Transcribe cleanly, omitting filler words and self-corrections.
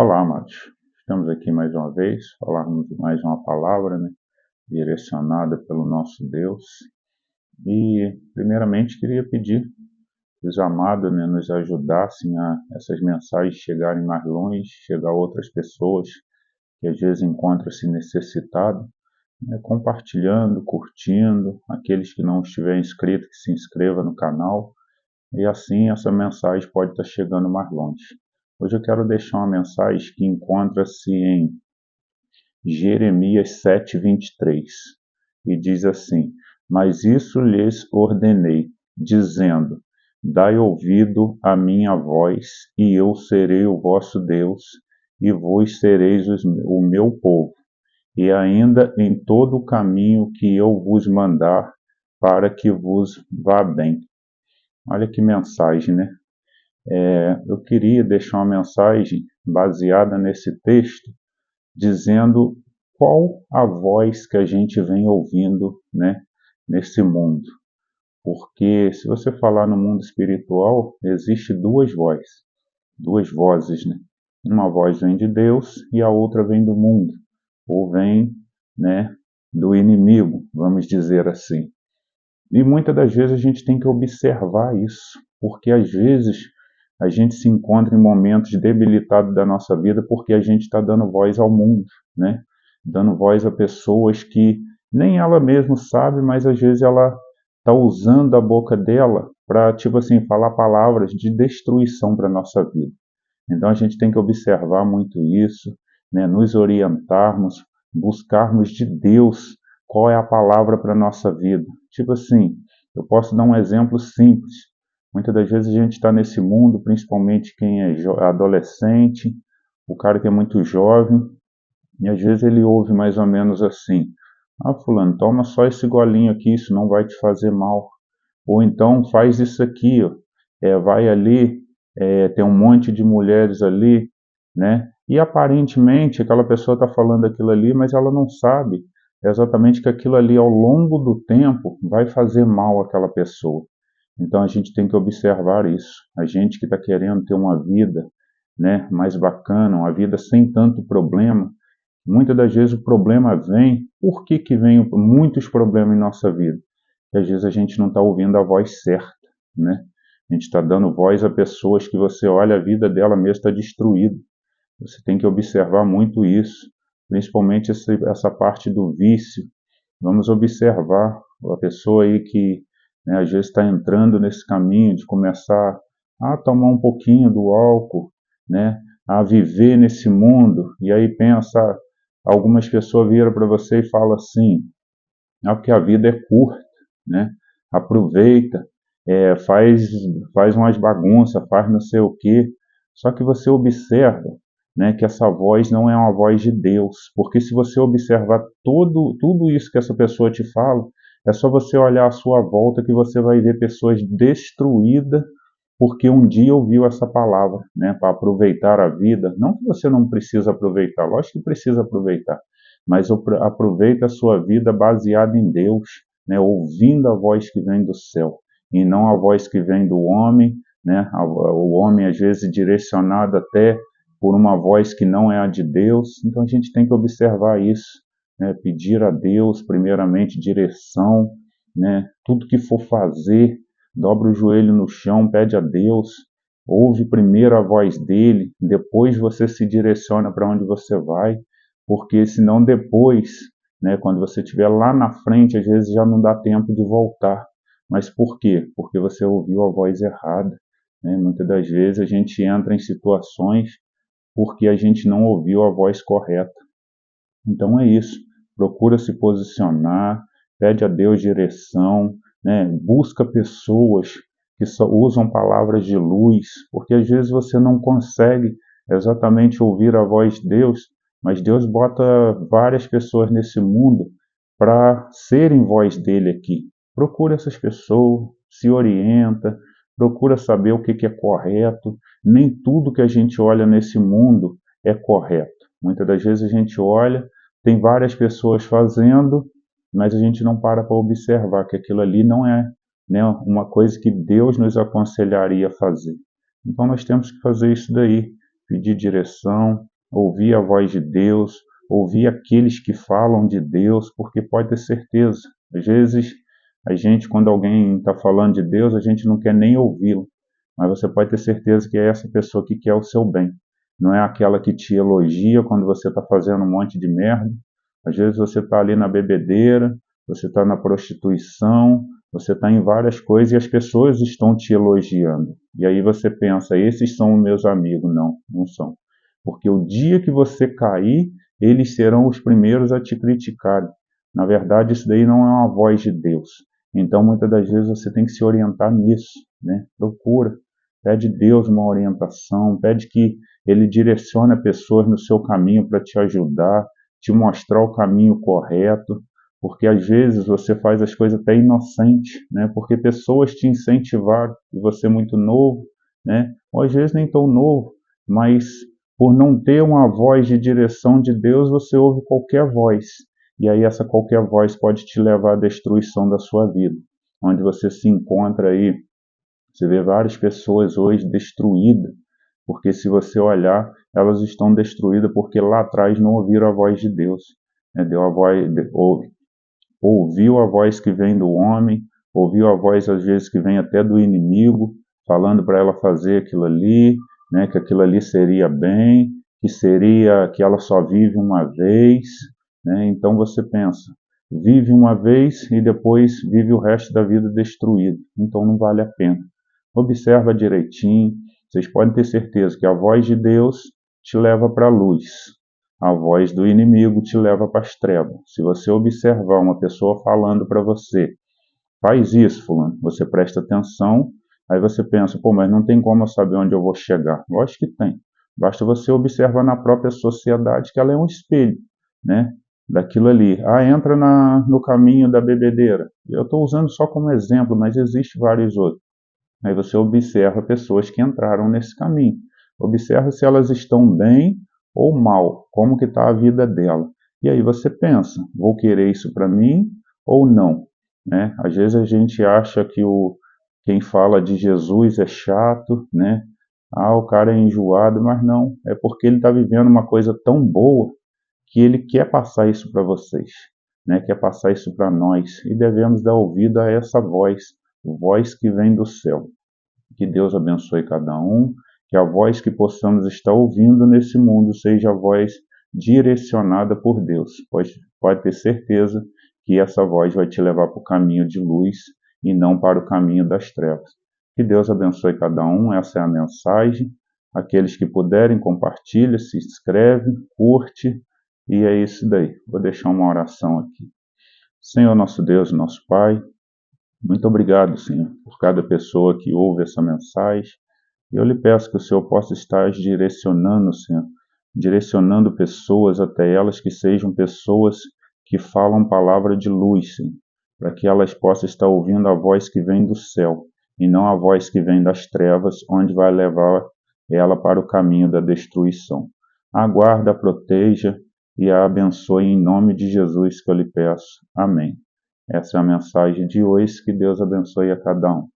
Olá, amados. Estamos aqui mais uma vez, falarmos de mais uma palavra, né, direcionada pelo nosso Deus. E, primeiramente, queria pedir que os amados, né, nos ajudassem a essas mensagens chegarem mais longe, chegar a outras pessoas que às vezes encontram-se necessitadas, né, compartilhando, curtindo, aqueles que não estiverem inscritos, que se inscreva no canal, e assim essa mensagem pode estar chegando mais longe. Hoje eu quero deixar uma mensagem que encontra-se em Jeremias 7:23, e diz assim: Mas isso lhes ordenei, dizendo: Dai ouvido à minha voz, e eu serei o vosso Deus, e vós sereis o meu povo, e ainda em todo o caminho que eu vos mandar, para que vos vá bem. Olha que mensagem, né? Eu queria deixar uma mensagem baseada nesse texto, dizendo qual a voz que a gente vem ouvindo, né, nesse mundo. Porque se você falar no mundo espiritual, existe duas vozes, né? Uma voz vem de Deus e a outra vem do mundo, ou vem, né, do inimigo, vamos dizer assim. E muitas das vezes a gente tem que observar isso, porque às vezes a gente se encontra em momentos debilitados da nossa vida porque a gente está dando voz ao mundo, né? Dando voz a pessoas que nem ela mesma sabe, mas às vezes ela está usando a boca dela para, tipo assim, falar palavras de destruição para a nossa vida. Então a gente tem que observar muito isso, né? Nos orientarmos, buscarmos de Deus qual é a palavra para a nossa vida. Tipo assim, eu posso dar um exemplo simples. Muitas das vezes a gente está nesse mundo, principalmente quem é adolescente, o cara que é muito jovem, e às vezes ele ouve mais ou menos assim: Ah, fulano, toma só esse golinho aqui, isso não vai te fazer mal. Ou então faz isso aqui, ó, vai ali, tem um monte de mulheres ali, né? E aparentemente aquela pessoa está falando aquilo ali, mas ela não sabe exatamente que aquilo ali ao longo do tempo vai fazer mal àquela pessoa. Então a gente tem que observar isso. A gente que está querendo ter uma vida, né, mais bacana, uma vida sem tanto problema, muitas das vezes o problema vem. Por que que vem muitos problemas em nossa vida? Porque às vezes a gente não está ouvindo a voz certa, né? A gente está dando voz a pessoas que você olha, a vida dela mesmo está destruída. Você tem que observar muito isso, principalmente essa parte do vício. Vamos observar a pessoa aí que, né, às vezes está entrando nesse caminho de começar a tomar um pouquinho do álcool, né, a viver nesse mundo, e aí pensa, algumas pessoas viram para você e falam assim: porque a vida é curta, né? Aproveita, faz, faz umas bagunças, faz não sei o quê. Só que você observa, né, que essa voz não é uma voz de Deus, porque se você observar tudo isso que essa pessoa te fala, é só você olhar à sua volta que você vai ver pessoas destruídas porque um dia ouviu essa palavra, né, para aproveitar a vida. Não que você não precisa aproveitar, lógico que precisa aproveitar, mas aproveita a sua vida baseada em Deus, né, ouvindo a voz que vem do céu, e não a voz que vem do homem, né, o homem às vezes direcionado até por uma voz que não é a de Deus. Então a gente tem que observar isso, né, pedir a Deus primeiramente direção, né, tudo que for fazer, dobra o joelho no chão, pede a Deus, ouve primeiro a voz dele, depois você se direciona para onde você vai, porque senão depois, né, quando você estiver lá na frente, às vezes já não dá tempo de voltar. Mas por quê? Porque você ouviu a voz errada, né? Muitas das vezes a gente entra em situações porque a gente não ouviu a voz correta. Então é isso, procura se posicionar, pede a Deus direção, né? Busca pessoas que só usam palavras de luz, porque às vezes você não consegue exatamente ouvir a voz de Deus, mas Deus bota várias pessoas nesse mundo para serem voz dele aqui. Procura essas pessoas, se orienta, procura saber o que é correto. Nem tudo que a gente olha nesse mundo é correto. Muitas das vezes a gente olha, tem várias pessoas fazendo, mas a gente não para observar que aquilo ali não é, né, uma coisa que Deus nos aconselharia a fazer. Então nós temos que fazer isso daí, pedir direção, ouvir a voz de Deus, ouvir aqueles que falam de Deus, porque pode ter certeza, às vezes a gente, quando alguém está falando de Deus, a gente não quer nem ouvi-lo, mas você pode ter certeza que é essa pessoa que quer o seu bem, não é aquela que te elogia quando você está fazendo um monte de merda. Às vezes você está ali na bebedeira, você está na prostituição, você está em várias coisas e as pessoas estão te elogiando. E aí você pensa, esses são os meus amigos. Não, não são. Porque o dia que você cair, eles serão os primeiros a te criticarem. Na verdade, isso daí não é uma voz de Deus. Então, muitas das vezes você tem que se orientar nisso, né? Procura, pede Deus uma orientação, pede que Ele direcione pessoas no seu caminho para te ajudar, te mostrar o caminho correto, porque às vezes você faz as coisas até inocente, né? Porque pessoas te incentivaram e você é muito novo, né? Ou às vezes nem tão novo, mas por não ter uma voz de direção de Deus, você ouve qualquer voz. E aí essa qualquer voz pode te levar à destruição da sua vida, onde você se encontra aí. Você vê várias pessoas hoje destruídas, porque se você olhar, elas estão destruídas porque lá atrás não ouviram a voz de Deus, né? Deu a voz, ouviu a voz que vem do homem, ouviu a voz às vezes que vem até do inimigo, falando para ela fazer aquilo ali, né, que aquilo ali seria bem, que ela só vive uma vez, né? Então você pensa, vive uma vez e depois vive o resto da vida destruído, então não vale a pena. Observa direitinho, vocês podem ter certeza que a voz de Deus te leva para a luz, a voz do inimigo te leva para as trevas. Se você observar uma pessoa falando para você, faz isso, fulano, você presta atenção, aí você pensa, pô, mas não tem como eu saber onde eu vou chegar. Lógico que tem. Basta você observar na própria sociedade que ela é um espelho, né? Daquilo ali. Ah, entra no caminho da bebedeira. Eu estou usando só como exemplo, mas existe vários outros. Aí você observa pessoas que entraram nesse caminho. Observa se elas estão bem ou mal, como que está a vida dela. E aí você pensa, vou querer isso para mim ou não? Né? Às vezes a gente acha que quem fala de Jesus é chato, né? Ah, o cara é enjoado, mas não. É porque ele está vivendo uma coisa tão boa que ele quer passar isso para vocês, né? Quer passar isso para nós. E devemos dar ouvido a essa voz que vem do céu. Que Deus abençoe cada um, que a voz que possamos estar ouvindo nesse mundo seja a voz direcionada por Deus. Pode ter certeza que essa voz vai te levar para o caminho de luz e não para o caminho das trevas. Que Deus abençoe cada um, essa é a mensagem. Aqueles que puderem, compartilha, se inscreve, curte, e é isso daí. Vou deixar uma oração aqui. Senhor nosso Deus, nosso Pai, muito obrigado, Senhor, por cada pessoa que ouve essa mensagem. E eu lhe peço que o Senhor possa estar direcionando, Senhor, direcionando pessoas até elas que sejam pessoas que falam palavra de luz, Senhor, para que elas possam estar ouvindo a voz que vem do céu e não a voz que vem das trevas, onde vai levar ela para o caminho da destruição. Aguarda, proteja e a abençoe em nome de Jesus que eu lhe peço. Amém. Essa é a mensagem de hoje. Que Deus abençoe a cada um.